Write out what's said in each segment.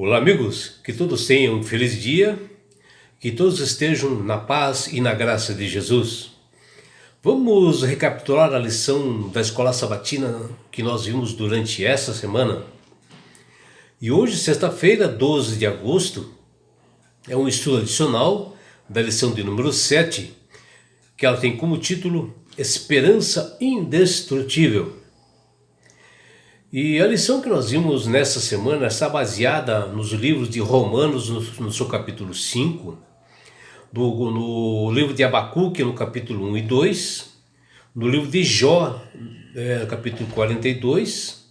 Olá, amigos, que todos tenham um feliz dia, que todos estejam na paz e na graça de Jesus. Vamos recapitular a lição da escola sabatina que nós vimos durante essa semana. E hoje, sexta-feira, 12 de agosto, é um estudo adicional da lição de número 7, que ela tem como título Esperança Indestrutível. E a lição que nós vimos nessa semana está baseada nos livros de Romanos, no seu capítulo 5, no livro de Abacuque, no capítulo 1 e 2, no livro de Jó, capítulo 42,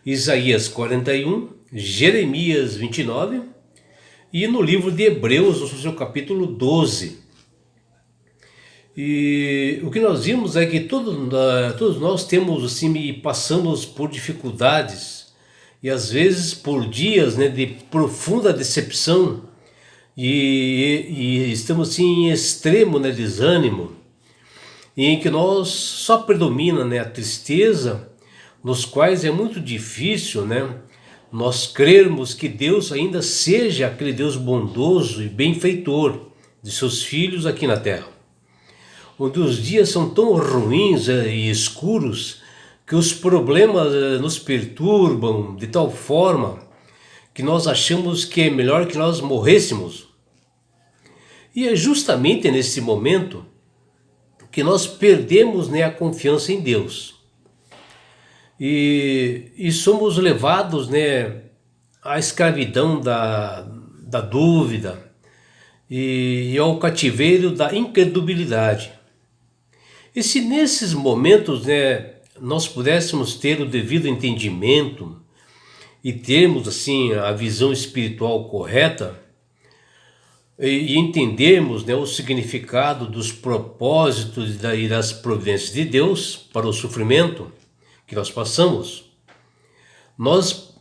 Isaías 41, Jeremias 29 e no livro de Hebreus, no seu capítulo 12. E o que nós vimos é que todos nós temos assim, e passamos por dificuldades e às vezes por dias, de profunda decepção e estamos assim, em extremo, desânimo, e em que nós só predomina, a tristeza, nos quais é muito difícil, nós crermos que Deus ainda seja aquele Deus bondoso e benfeitor de seus filhos aqui na terra, onde os dias são tão ruins e escuros que os problemas nos perturbam de tal forma que nós achamos que é melhor que nós morrêssemos. E é justamente nesse momento que nós perdemos a confiança em Deus. E somos levados à escravidão da dúvida e ao cativeiro da incredulidade. E se nesses momentos nós pudéssemos ter o devido entendimento e termos assim a visão espiritual correta e entendermos o significado dos propósitos e das providências de Deus para o sofrimento que nós passamos, nós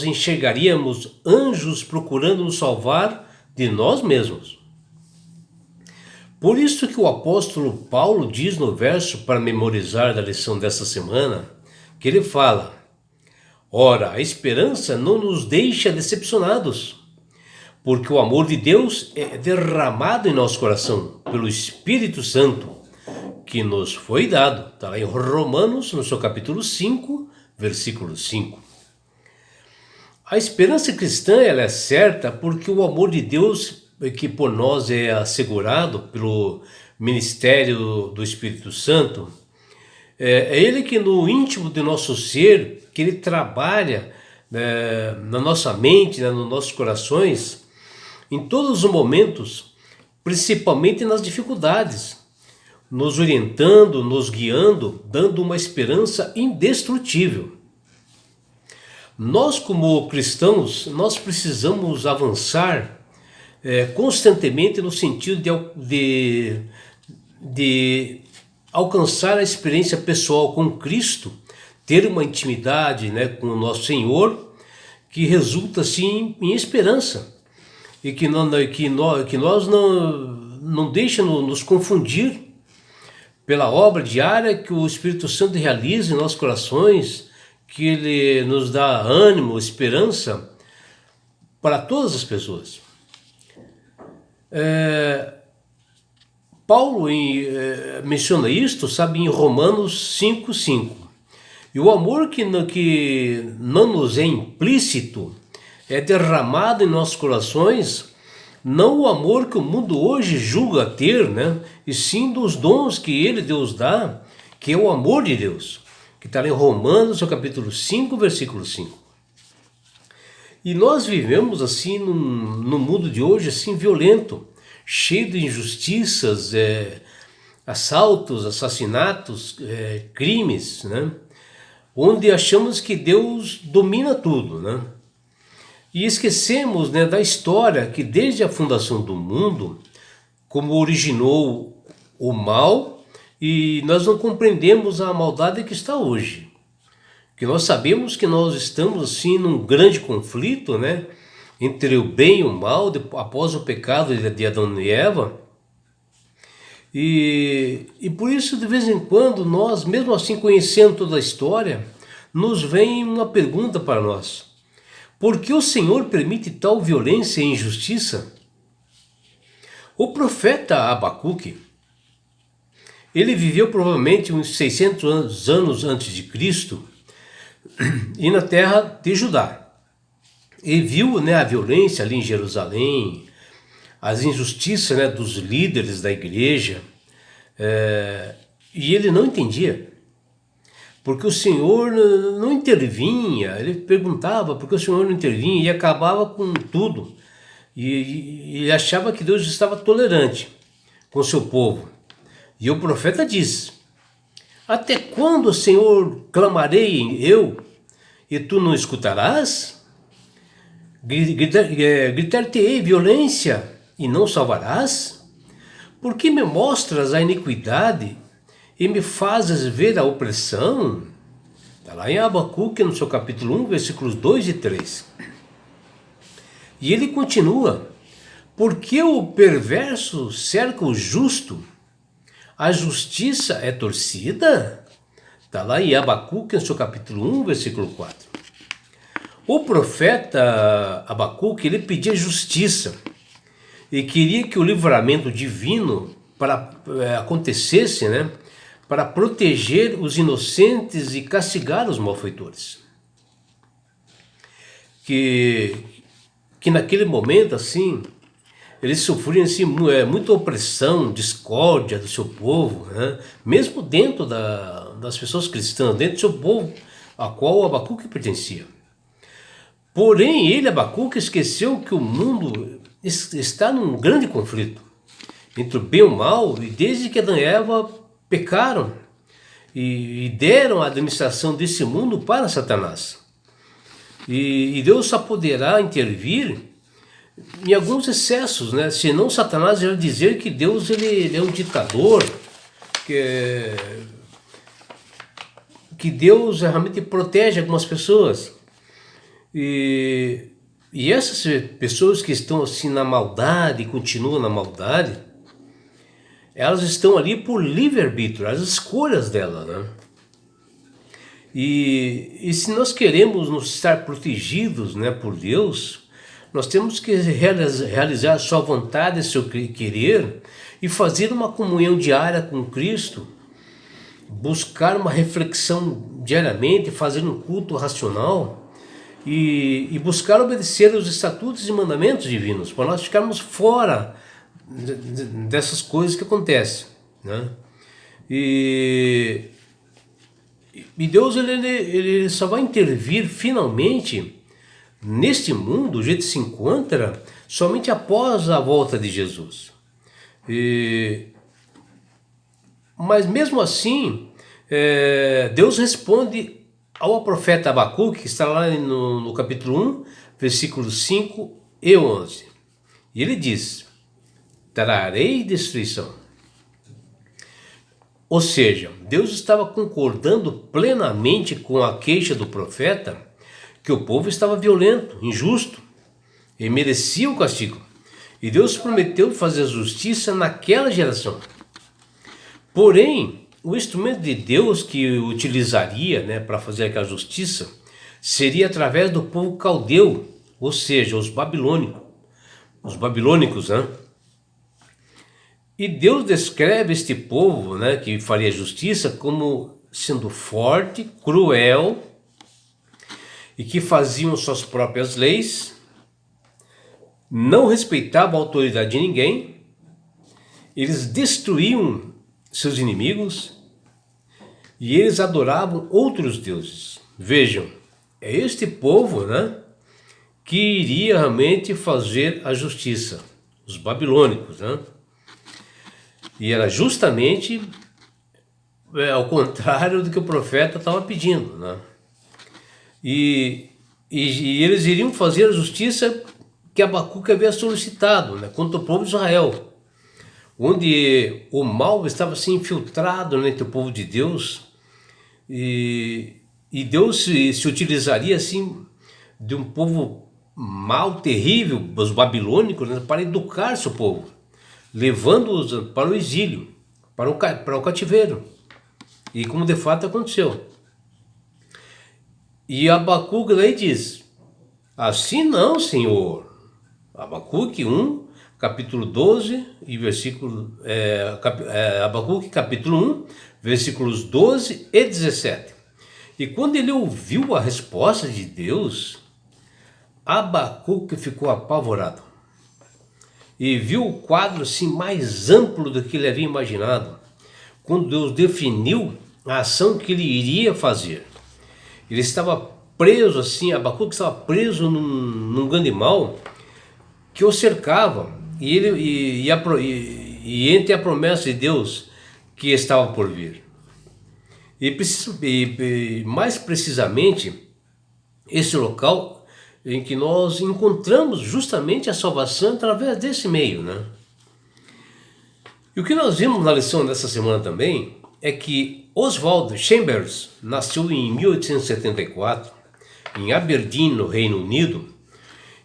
enxergaríamos anjos procurando nos salvar de nós mesmos. Por isso que o apóstolo Paulo diz no verso para memorizar da lição dessa semana, que ele fala: ora, a esperança não nos deixa decepcionados, porque o amor de Deus é derramado em nosso coração pelo Espírito Santo, que nos foi dado. Está lá em Romanos, no seu capítulo 5, versículo 5. A esperança cristã ela é certa porque o amor de Deus que por nós é assegurado pelo ministério do Espírito Santo, é ele que no íntimo do nosso ser, que ele trabalha na nossa mente, nos nossos corações, em todos os momentos, principalmente nas dificuldades, nos orientando, nos guiando, dando uma esperança indestrutível. Nós como cristãos, nós precisamos avançar constantemente no sentido de alcançar a experiência pessoal com Cristo, ter uma intimidade com o nosso Senhor, que resulta assim em esperança, e que nós não deixa nos confundir pela obra diária que o Espírito Santo realiza em nossos corações, que ele nos dá ânimo, esperança para todas as pessoas. Paulo menciona isto, em Romanos 5,5. E o amor que não nos é implícito é derramado em nossos corações, não o amor que o mundo hoje julga ter, e sim dos dons que Deus dá, que é o amor de Deus, que está em Romanos, seu capítulo 5, versículo 5. E nós vivemos assim no mundo de hoje assim violento, cheio de injustiças, assaltos, assassinatos, crimes, onde achamos que Deus domina tudo, e esquecemos da história que desde a fundação do mundo, como originou o mal, e nós não compreendemos a maldade que está hoje. Que nós sabemos que nós estamos assim num grande conflito, entre o bem e o mal, após o pecado de Adão e Eva. E por isso, de vez em quando, nós, mesmo assim conhecendo toda a história, nos vem uma pergunta para nós: Por que o Senhor permite tal violência e injustiça? O profeta Abacuque, ele viveu provavelmente uns 600 anos antes de Cristo e na terra de Judá. E viu, a violência ali em Jerusalém, as injustiças, dos líderes da igreja, e ele não entendia, porque o Senhor não intervinha. Ele perguntava por que o Senhor não intervinha e acabava com tudo. E ele achava que Deus estava tolerante com o seu povo. E o profeta diz: até quando, Senhor, clamarei eu, e tu não escutarás? Gritar-te-ei violência, e não salvarás? Por que me mostras a iniquidade e me fazes ver a opressão? Está lá em Abacuque, no seu capítulo 1, versículos 2 e 3. E ele continua: porque o perverso cerca o justo, a justiça é torcida? Está lá em Abacuque, no seu capítulo 1, versículo 4. O profeta Abacuque, ele pedia justiça e queria que o livramento divino acontecesse, para proteger os inocentes e castigar os malfeitores. Que naquele momento, assim, eles sofriam assim, muita opressão, discórdia do seu povo, mesmo dentro das pessoas cristãs, dentro do seu povo, a qual Abacuque pertencia. Porém, ele, Abacuque, esqueceu que o mundo está num grande conflito entre o bem e o mal, e desde que Adão e Eva pecaram e deram a administração desse mundo para Satanás. E Deus só poderá intervir em alguns excessos, senão Satanás vai dizer que Deus ele é um ditador, que Deus realmente protege algumas pessoas. E essas pessoas que estão assim na maldade, continuam na maldade, elas estão ali por livre-arbítrio, as escolhas delas, E se nós queremos nos estar protegidos, por Deus, nós temos que realizar a sua vontade, seu querer, e fazer uma comunhão diária com Cristo, buscar uma reflexão diariamente, fazer um culto racional, e buscar obedecer os estatutos e mandamentos divinos, para nós ficarmos fora dessas coisas que acontecem, E Deus ele só vai intervir finalmente neste mundo, o jeito que se encontra, somente após a volta de Jesus. Mas mesmo assim, Deus responde ao profeta Abacuque, que está lá no capítulo 1, versículos 5 e 11. E ele diz: trarei destruição. Ou seja, Deus estava concordando plenamente com a queixa do profeta, que o povo estava violento, injusto, e merecia o castigo. E Deus prometeu fazer justiça naquela geração. Porém, o instrumento de Deus que utilizaria, para fazer aquela justiça seria através do povo caldeu, ou seja, os babilônicos. E Deus descreve este povo, que faria justiça, como sendo forte, cruel, e que faziam suas próprias leis, não respeitavam a autoridade de ninguém, eles destruíam seus inimigos e eles adoravam outros deuses. Vejam, é este povo, que iria realmente fazer a justiça, os babilônicos, E era justamente ao contrário do que o profeta estava pedindo, E eles iriam fazer a justiça que Abacuque havia solicitado, contra o povo de Israel, onde o mal estava assim infiltrado entre o povo de Deus, e Deus se utilizaria assim de um povo mal, terrível, os babilônicos, para educar seu povo, levando-os para o exílio, para o cativeiro, e como de fato aconteceu. E Abacuque daí diz: Assim não, Senhor. Abacuque 1, capítulo 12 e versículo... Abacuque capítulo 1, versículos 12 e 17. E quando ele ouviu a resposta de Deus, Abacuque ficou apavorado. E viu o quadro assim mais amplo do que ele havia imaginado, quando Deus definiu a ação que ele iria fazer. Ele estava preso assim, Abacuque estava preso num grande mal que o cercava, e entre a promessa de Deus que estava por vir. E mais precisamente, esse local em que nós encontramos justamente a salvação através desse meio, né? E o que nós vimos na lição dessa semana também é que Oswald Chambers nasceu em 1874 em Aberdeen, no Reino Unido.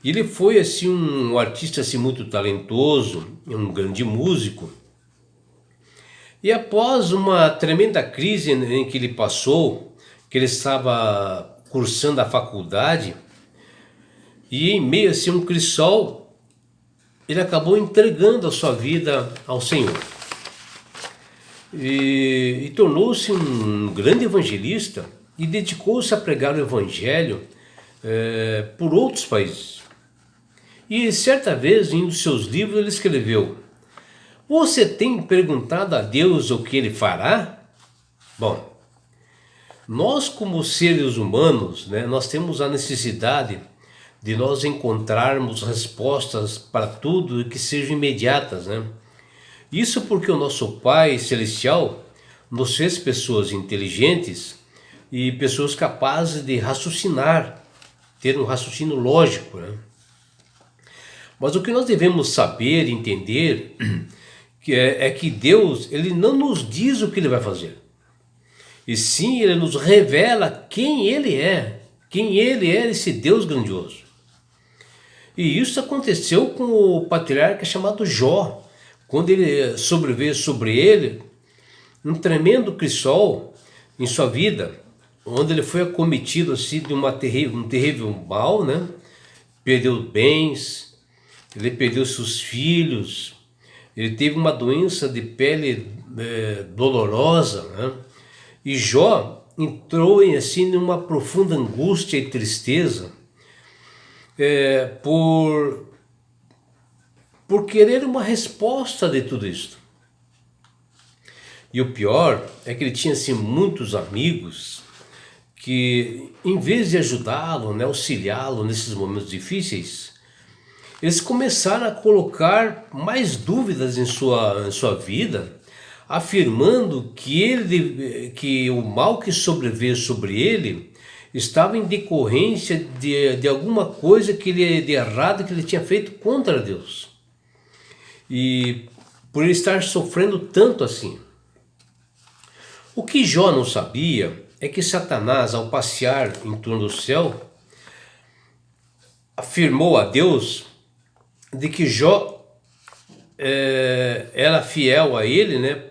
Ele foi assim um artista assim muito talentoso, um grande músico. E após uma tremenda crise em que ele passou, que ele estava cursando a faculdade, e em meio a um crisol, ele acabou entregando a sua vida ao Senhor. E tornou-se um grande evangelista e dedicou-se a pregar o evangelho por outros países. E certa vez, em um dos seus livros, ele escreveu: "Você tem perguntado a Deus o que ele fará?" Bom, nós como seres humanos, né, nós temos a necessidade de nós encontrarmos respostas para tudo e que sejam imediatas, né? Isso porque o nosso Pai Celestial nos fez pessoas inteligentes e pessoas capazes de raciocinar, ter um raciocínio lógico, né? Mas o que nós devemos saber e entender é que Deus, ele não nos diz o que ele vai fazer. E sim, ele nos revela quem ele é esse Deus grandioso. E isso aconteceu com o patriarca chamado Jó, quando ele sobreveio sobre ele um tremendo crisol em sua vida, onde ele foi acometido assim de um terrível mal, né? Perdeu bens, ele perdeu seus filhos, ele teve uma doença de pele dolorosa, né? E Jó entrou assim numa profunda angústia e tristeza por querer uma resposta de tudo isso. E o pior é que ele tinha assim muitos amigos que, em vez de ajudá-lo, né, auxiliá-lo nesses momentos difíceis, eles começaram a colocar mais dúvidas em sua vida, afirmando que o mal que sobreveio sobre ele estava em decorrência de alguma coisa de errado que ele tinha feito contra Deus. E por ele estar sofrendo tanto assim. O que Jó não sabia é que Satanás, ao passear em torno do céu, afirmou a Deus de que Jó era fiel a ele, né?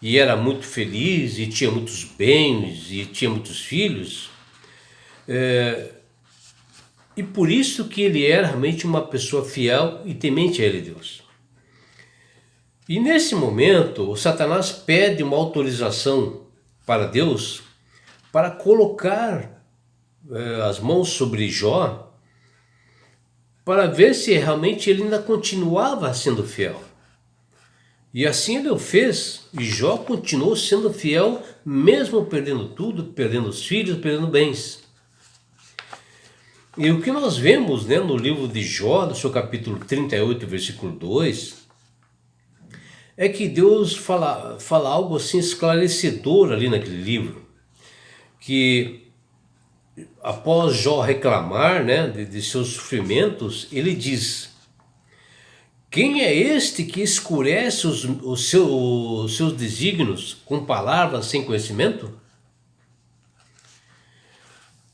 E era muito feliz, e tinha muitos bens, e tinha muitos filhos. E por isso que ele era realmente uma pessoa fiel e temente a ele, Deus. E nesse momento, o Satanás pede uma autorização para Deus para colocar as mãos sobre Jó, para ver se realmente ele ainda continuava sendo fiel. E assim ele o fez, e Jó continuou sendo fiel, mesmo perdendo tudo, perdendo os filhos, perdendo bens. E o que nós vemos, né, no livro de Jó, no seu capítulo 38, versículo 2, é que Deus fala algo assim esclarecedor ali naquele livro, que após Jó reclamar, né, de seus sofrimentos, ele diz: "Quem é este que escurece os seus desígnios com palavras sem conhecimento?"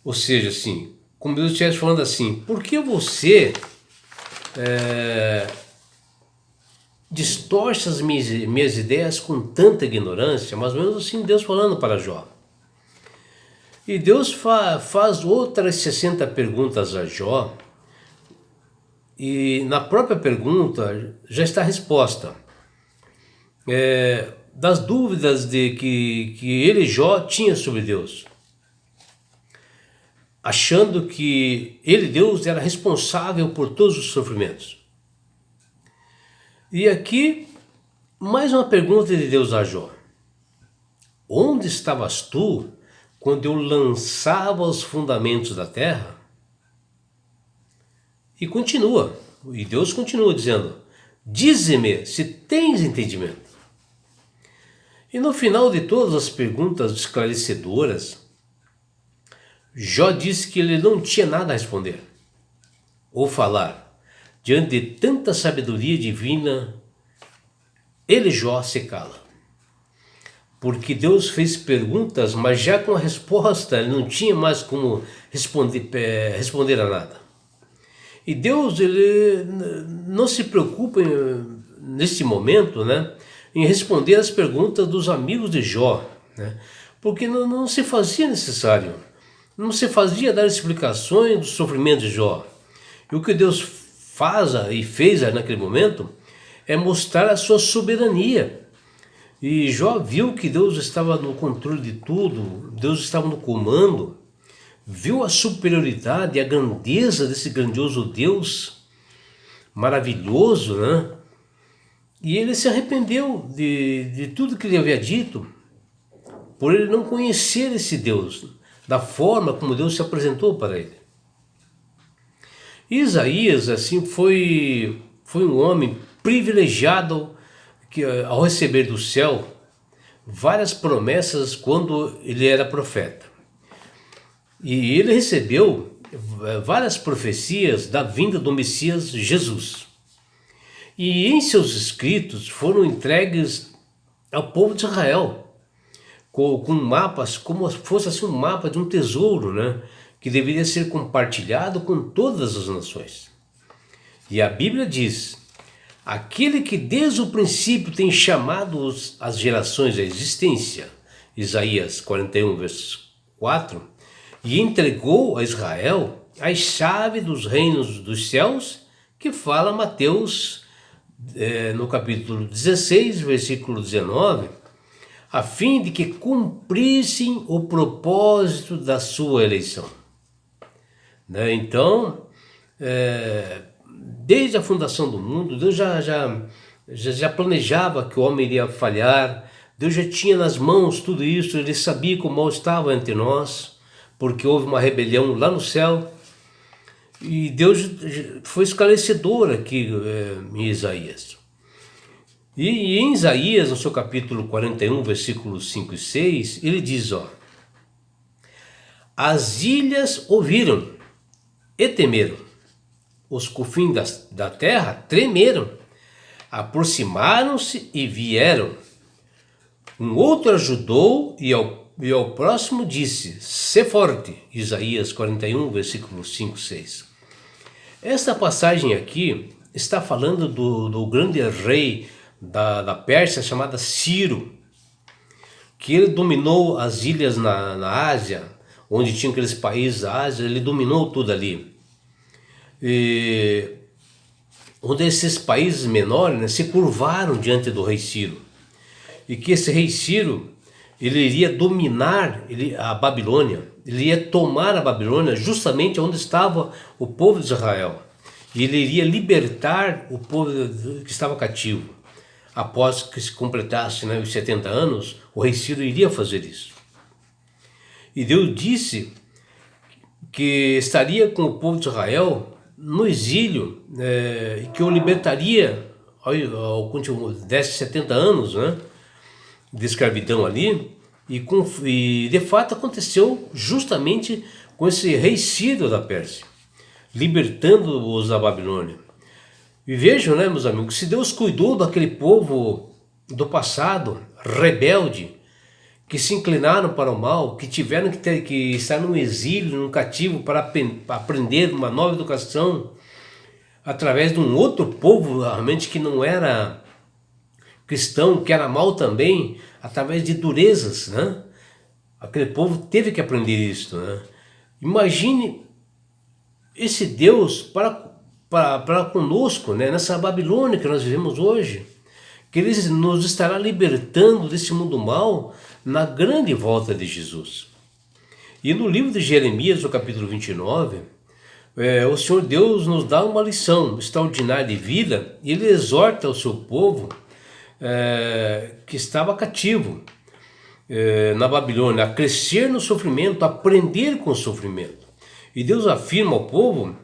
Ou seja, assim, como Deus estivesse falando assim: por que você distorce as minhas ideias com tanta ignorância? Mais ou menos assim, Deus falando para Jó. E Deus faz outras 60 perguntas a Jó, E na própria pergunta já está a resposta. Das dúvidas que ele, Jó, tinha sobre Deus, achando que ele, Deus, era responsável por todos os sofrimentos. E aqui, mais uma pergunta de Deus a Jó: onde estavas tu quando eu lançava os fundamentos da terra? E continua, e Deus continua dizendo: dize-me se tens entendimento. E no final de todas as perguntas esclarecedoras, Jó disse que ele não tinha nada a responder ou falar. Diante de tanta sabedoria divina, ele, Jó, se cala. Porque Deus fez perguntas, mas já com a resposta, ele não tinha mais como responder a nada. E Deus, ele não se preocupa nesse momento, né, em responder as perguntas dos amigos de Jó, né, porque não se fazia necessário, não se fazia dar explicações do sofrimento de Jó. E o que Deus faz e fez naquele momento é mostrar a sua soberania. E Jó viu que Deus estava no controle de tudo, Deus estava no comando, viu a superioridade e a grandeza desse grandioso Deus maravilhoso, né? E ele se arrependeu de tudo que ele havia dito, por ele não conhecer esse Deus, da forma como Deus se apresentou para ele. E Isaías, assim, foi um homem privilegiado que, ao receber do céu várias promessas quando ele era profeta. E ele recebeu várias profecias da vinda do Messias Jesus. E em seus escritos foram entregues ao povo de Israel, com mapas, como se fosse assim um mapa de um tesouro, né, que deveria ser compartilhado com todas as nações. E a Bíblia diz: aquele que desde o princípio tem chamado as gerações à existência, Isaías 41, verso 4, e entregou a Israel a chave dos reinos dos céus, que fala Mateus, no capítulo 16, versículo 19, a fim de que cumprissem o propósito da sua eleição. Né? Então, desde a fundação do mundo, Deus já planejava que o homem iria falhar. Deus já tinha nas mãos tudo isso, ele sabia que o mal estava entre nós, porque houve uma rebelião lá no céu. E Deus foi esclarecedor aqui em Isaías. E em Isaías, no seu capítulo 41, versículos 5 e 6, ele diz: as ilhas ouviram e temeram, os confins da terra tremeram, aproximaram-se e vieram. Um outro ajudou e ao próximo disse: sê forte. Isaías 41, versículos 5 e 6. Esta passagem aqui está falando do grande rei da Pérsia chamado Ciro, que ele dominou as ilhas na Ásia, onde tinha aqueles países da Ásia, ele dominou tudo ali. E onde esses países menores, né, se curvaram diante do rei Ciro. E que esse rei Ciro, ele iria dominar a Babilônia, ele ia tomar a Babilônia justamente onde estava o povo de Israel. E ele iria libertar o povo que estava cativo. Após que se completasse, né, os 70 anos, o rei Ciro iria fazer isso. E Deus disse que estaria com o povo de Israel no exílio, e que o libertaria ao desse 70 anos, né, de escravidão ali, e de fato aconteceu justamente com esse rei Ciro da Pérsia, libertando-os da Babilônia. E vejam, né, meus amigos, se Deus cuidou daquele povo do passado, rebelde, que se inclinaram para o mal, que tiveram que estar no exílio, no cativo, para aprender uma nova educação, através de um outro povo realmente que não era cristão, que era mal também, através de durezas, né? Aquele povo teve que aprender isso, né? Imagine esse Deus para para conosco, né, nessa Babilônia que nós vivemos hoje, que Ele nos estará libertando desse mundo mal na grande volta de Jesus. E no livro de Jeremias, no capítulo 29, o Senhor Deus nos dá uma lição extraordinária de vida, e Ele exorta o seu povo que estava cativo na Babilônia a crescer no sofrimento, a aprender com o sofrimento. E Deus afirma ao povo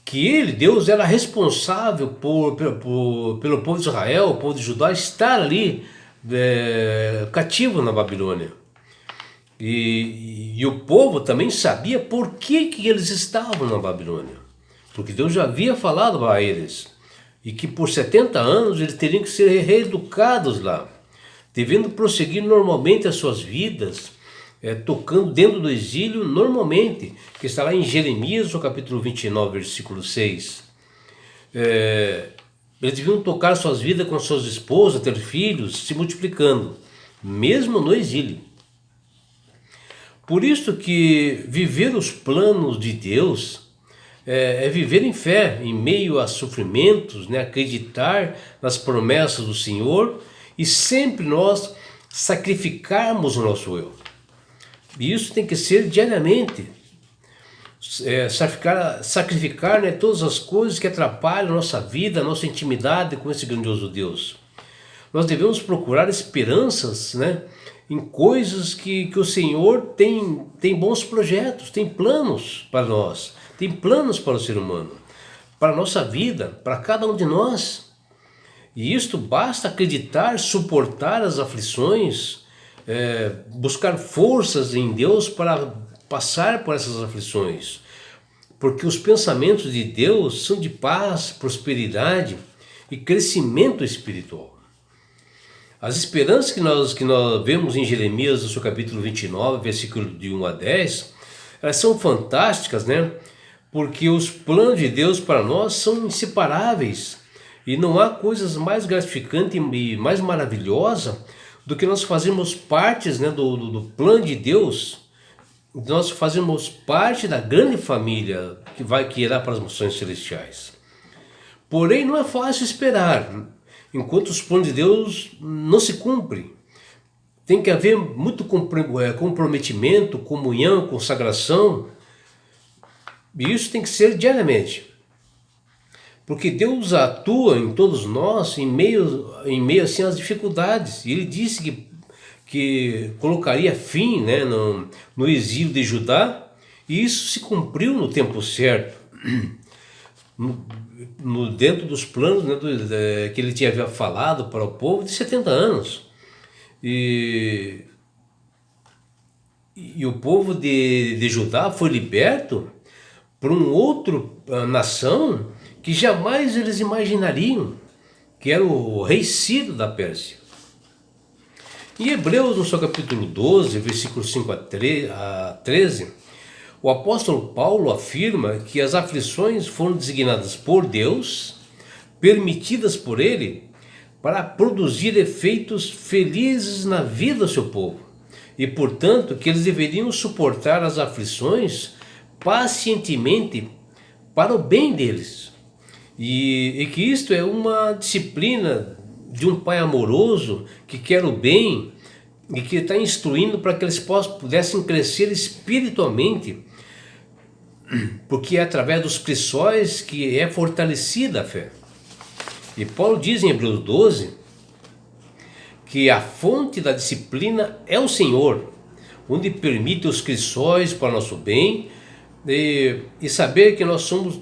que Ele, Deus, era responsável pelo povo de Israel, o povo de Judá, estar ali cativo na Babilônia. E o povo também sabia por que eles estavam na Babilônia. Porque Deus já havia falado a eles. E que por 70 anos eles teriam que ser reeducados lá, devendo prosseguir normalmente as suas vidas, tocando dentro do exílio normalmente, que está lá em Jeremias, no capítulo 29, versículo 6. Eles deviam tocar suas vidas com suas esposas, ter filhos, se multiplicando, mesmo no exílio. Por isso que viver os planos de Deus é viver em fé, em meio a sofrimentos, né? Acreditar nas promessas do Senhor e sempre nós sacrificarmos o nosso eu. E isso tem que ser diariamente. Sacrificar, né, todas as coisas que atrapalham a nossa vida, a nossa intimidade com esse grandioso Deus. Nós devemos procurar esperanças, né, em coisas que o Senhor tem bons projetos, tem planos para nós, tem planos para o ser humano, para a nossa vida, para cada um de nós. E isto basta acreditar, suportar as aflições, buscar forças em Deus para passar por essas aflições. Porque os pensamentos de Deus são de paz, prosperidade e crescimento espiritual. As esperanças que nós vemos em Jeremias, no seu capítulo 29, versículo de 1 a 10, elas são fantásticas, né? Porque os planos de Deus para nós são inseparáveis. E não há coisas mais gratificantes e mais maravilhosas do que nós fazermos partes, né, do plano de Deus. Nós fazemos parte da grande família que irá para as mansões celestiais. Porém, não é fácil esperar, enquanto os planos de Deus não se cumprem. Tem que haver muito comprometimento, comunhão, consagração. E isso tem que ser diariamente. Porque Deus atua em todos nós em meio assim às dificuldades. E Ele disse que colocaria fim, né, no exílio de Judá, e isso se cumpriu no tempo certo, dentro dos planos, né, que Ele tinha falado para o povo de 70 anos. E o povo de Judá foi liberto por um outro nação que jamais eles imaginariam, que era o rei Ciro da Pérsia. Em Hebreus, no seu capítulo 12, versículos 5 a 13, o apóstolo Paulo afirma que as aflições foram designadas por Deus, permitidas por Ele, para produzir efeitos felizes na vida do seu povo, e portanto que eles deveriam suportar as aflições pacientemente para o bem deles. E que isto é uma disciplina de um pai amoroso que quer o bem e que está instruindo para que eles pudessem crescer espiritualmente, porque é através dos crisóis que é fortalecida a fé. E Paulo diz em Hebreus 12 que a fonte da disciplina é o Senhor, onde permite os crisóis para nosso bem, e saber que nós somos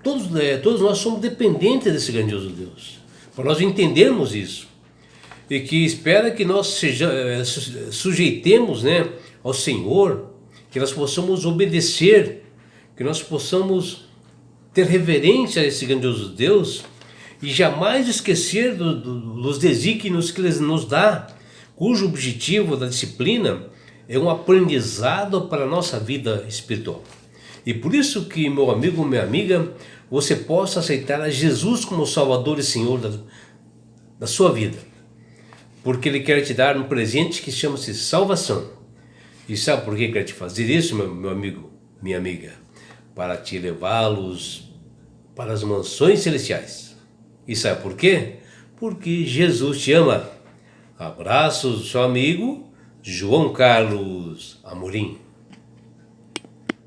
todos nós somos dependentes desse grandioso Deus, para nós entendermos isso, e que espera que nós sujeitemos, né, ao Senhor, que nós possamos obedecer, que nós possamos ter reverência a esse grandioso Deus e jamais esquecer dos desígnios que Ele nos dá, cujo objetivo da disciplina é um aprendizado para a nossa vida espiritual. E por isso que, meu amigo, minha amiga, você possa aceitar a Jesus como Salvador e Senhor da sua vida. Porque Ele quer te dar um presente que chama-se salvação. E sabe por que quer te fazer isso, meu amigo, minha amiga? Para te levá-los para as mansões celestiais. E sabe por quê? Porque Jesus te ama. Abraços, seu amigo João Carlos Amorim.